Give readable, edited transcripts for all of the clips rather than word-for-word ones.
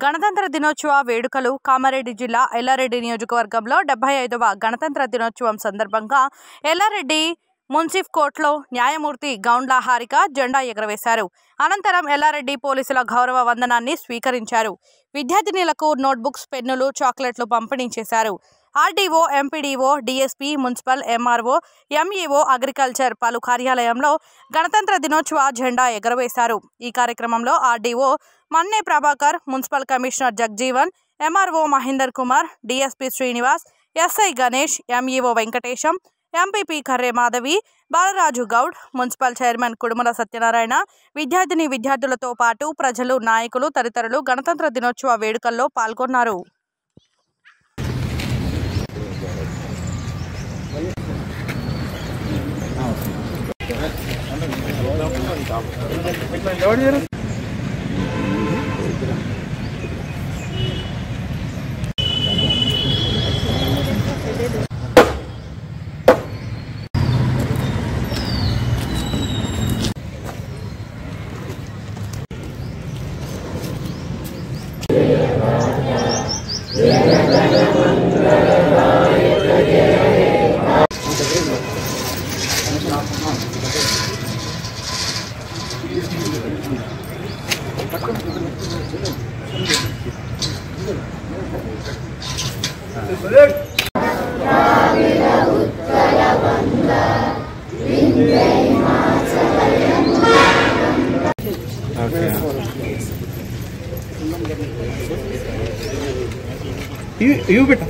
గణతంత్ర దినోత్సవ వేడుకలు కామారెడ్డి జిల్లా ఎల్లారెడ్డి నియోజకవర్గంలో 75వ గణతంత్ర దినోత్సవం సందర్భంగా ఎల్లారెడ్డి మున్సిఫ్ కోర్టులో న్యాయమూర్తి గౌండ్ల హారిక జెండా ఎగురవేశారు. అనంతరం ఎల్లారెడ్డి పోలీసుల గౌరవ వందనాన్ని స్వీకరించారు. విద్యార్థినులకు నోట్బుక్స్, పెన్నులు, చాక్లెట్లు పంపిణీ చేశారు. RDO, MPDO, DSP, municipal, MRO, MEO, agriculture పలు కార్యాలయంలో గణతంత్ర దినోత్సవ జెండా ఎగురవేశారు. ఈ కార్యక్రమంలో RDO Manne Prabhakar, municipal commissioner Jagjeevan, MRO Mahender Kumar, DSP Srinivas, SI Ganesh, MEO Venkatesham, MPP Karre Madhavi, Balaraju Goud, municipal chairman Kudumula Satyanarayana, విద్యార్థులతో పాటు ప్రజలు, నాయకులు తదితరులు గణతంత్ర దినోత్సవ వేడుకల్లో పాల్గొన్నారు. You beta.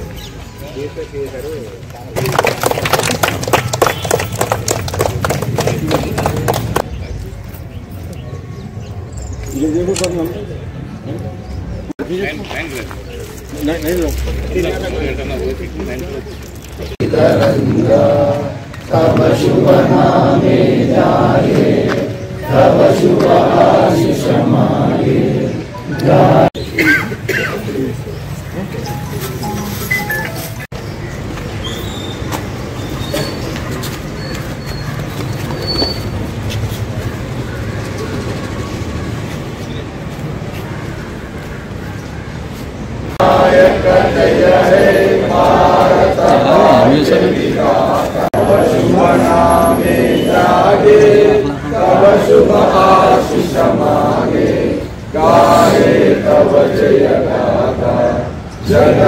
जन